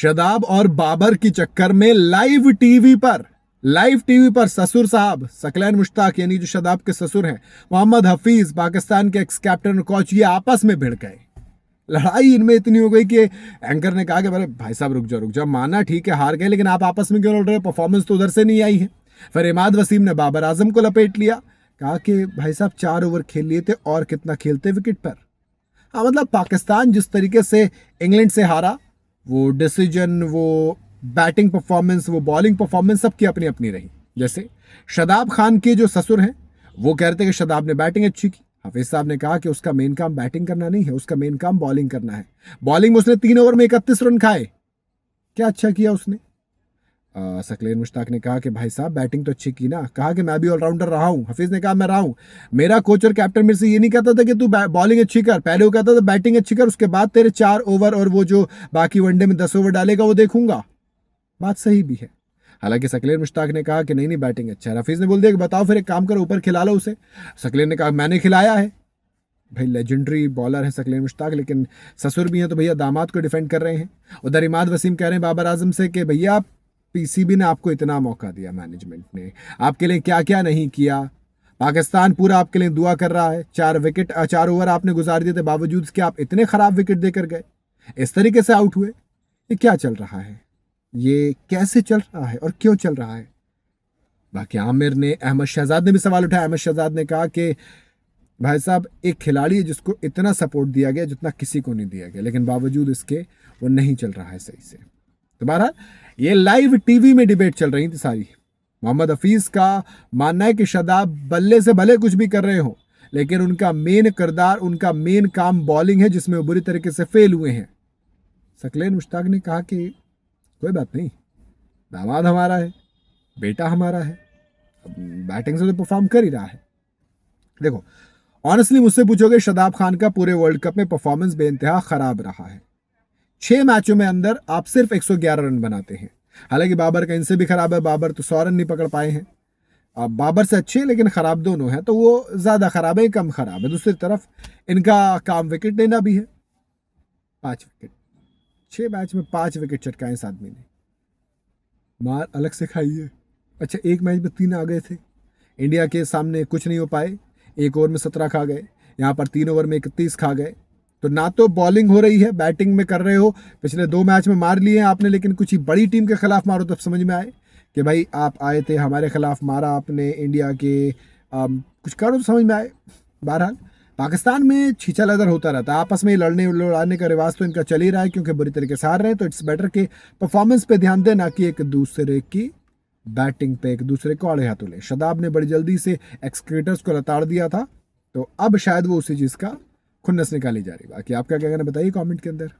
शदाब और बाबर की चक्कर में लाइव टीवी पर ससुर साहब सकलैन मुश्ताक यानी जो शदाब के ससुर हैं, मोहम्मद हफीज पाकिस्तान के एक्स कैप्टन और कोच, ये आपस में भिड़ गए। लड़ाई इनमें इतनी हो गई कि एंकर ने कहा कि अरे भाई साहब रुक जाओ, माना ठीक है हार गए, लेकिन आप आपस में क्यों लड़ रहे हो, परफॉर्मेंस तो उधर से नहीं आई है। फिर इमाद वसीम ने बाबर आजम को लपेट लिया, कहा कि भाई साहब 4 ओवर खेल लिए थे और कितना खेलते विकेट पर। हाँ, मतलब पाकिस्तान जिस तरीके से इंग्लैंड से हारा, वो डिसीजन, वो बैटिंग परफॉर्मेंस, वो बॉलिंग परफॉर्मेंस सबकी अपनी अपनी रही। जैसे शदाब खान के जो ससुर हैं वो कह रहे थे कि शदाब ने बैटिंग अच्छी की। हाफिज साहब ने कहा कि उसका मेन काम बैटिंग करना नहीं है, उसका मेन काम बॉलिंग करना है। बॉलिंग में उसने 3 ओवर में 31 रन खाए, क्या अच्छा किया उसने। सकलेन मुश्ताक ने कहा कि भाई साहब बैटिंग तो अच्छी की ना, कहा कि मैं भी ऑलराउंडर रहा हूं। हफीज ने कहा मैं रहा हूं, मेरा कोच और कैप्टन मेरे से ये नहीं कहता था कि तू बॉलिंग अच्छी कर, पहले वो कहता था बैटिंग अच्छी कर, उसके बाद तेरे 4 ओवर और वो जो बाकी वनडे में 10 ओवर डालेगा वो देखूंगा। बात सही भी है। हालांकि सकलेन मुश्ताक ने कहा कि नहीं बैटिंग अच्छा है। हफीज ने बोल दिया कि बताओ फिर एक काम करो, ऊपर खिला लो उसे। सकलेन ने कहा मैंने खिलाया है। भाई लेजेंडरी बॉलर है सकलेन मुश्ताक, लेकिन ससुर भी हैं तो भैया दामाद को डिफेंड कर रहे हैं। उधर इमाद वसीम कह रहे हैं बाबर आजम से कि भैया पीसीबी ने आपको इतना मौका दिया, मैनेजमेंट ने आपके लिए क्या क्या नहीं किया, पाकिस्तान पूरा आपके लिए दुआ कर रहा है, 4 ओवर आपने गुजार दिए थे, बावजूद कि आप इतने खराब विकेट देकर गए, इस तरीके से आउट हुए। ये क्या चल रहा है, ये कैसे चल रहा है और क्यों चल रहा है। बाकी आमिर ने, अहमद शहजाद ने भी सवाल उठाया। अहमद शहजाद ने कहा कि भाई साहब एक खिलाड़ी है जिसको इतना सपोर्ट दिया गया जितना किसी को नहीं दिया गया, लेकिन बावजूद इसके वो नहीं चल रहा है सही से। तो बहरहाल ये लाइव टीवी में डिबेट चल रही थी सारी। मोहम्मद हफीज का मानना है कि शदाब बल्ले से भले कुछ भी कर रहे हो, लेकिन उनका मेन किरदार, उनका मेन काम बॉलिंग है, जिसमें वो बुरी तरीके से फेल हुए हैं। सकलेन मुश्ताक ने कहा कि कोई बात नहीं, दामाद हमारा है, बेटा हमारा है, बैटिंग से तो परफॉर्म कर ही रहा है। देखो ऑनेस्टली मुझसे पूछोगे, शदाब खान का पूरे वर्ल्ड कप में परफॉर्मेंस बेइंतहा खराब रहा है। 6 मैचों में अंदर आप सिर्फ 111 रन बनाते हैं। हालांकि बाबर का इनसे भी खराब है, बाबर तो 100 रन नहीं पकड़ पाए हैं। अब बाबर से अच्छे लेकिन खराब दोनों हैं, तो वो ज्यादा खराब है, कम खराब है। दूसरी तरफ इनका काम विकेट लेना भी है। 5 विकेट 6 मैच में 5 विकेट चटकाए इस आदमी ने, मार अलग से खाई है। अच्छा, एक मैच में 3 आ गए थे, इंडिया के सामने कुछ नहीं हो पाए, 1 ओवर में 17 खा गए, यहाँ पर 3 ओवर में 31 खा गए। तो ना तो बॉलिंग हो रही है, बैटिंग में कर रहे हो। पिछले 2 मैच में मार लिए हैं आपने, लेकिन कुछ ही बड़ी टीम के खिलाफ मारो तब समझ में आए कि भाई आप आए थे हमारे खिलाफ, मारा आपने इंडिया के, कुछ करो तो समझ में आए। बहरहाल पाकिस्तान में छींचा लदर होता रहता है, आपस में लड़ने का रिवाज तो इनका चल ही रहा है, क्योंकि बुरी तरीके से हार रहे हैं। तो इट्स बेटर कि परफॉर्मेंस पे ध्यान दें, ना कि एक दूसरे की बैटिंग पे एक दूसरे को आड़े हाथों ले। शदाब ने बड़ी जल्दी से एक्स क्रिकेटर्स को लताड़ दिया था, तो अब शायद वो उसी चीज़ का खुन्नस निकाली जा रही। बाकी आपका क्या कहना बताइए कमेंट के अंदर।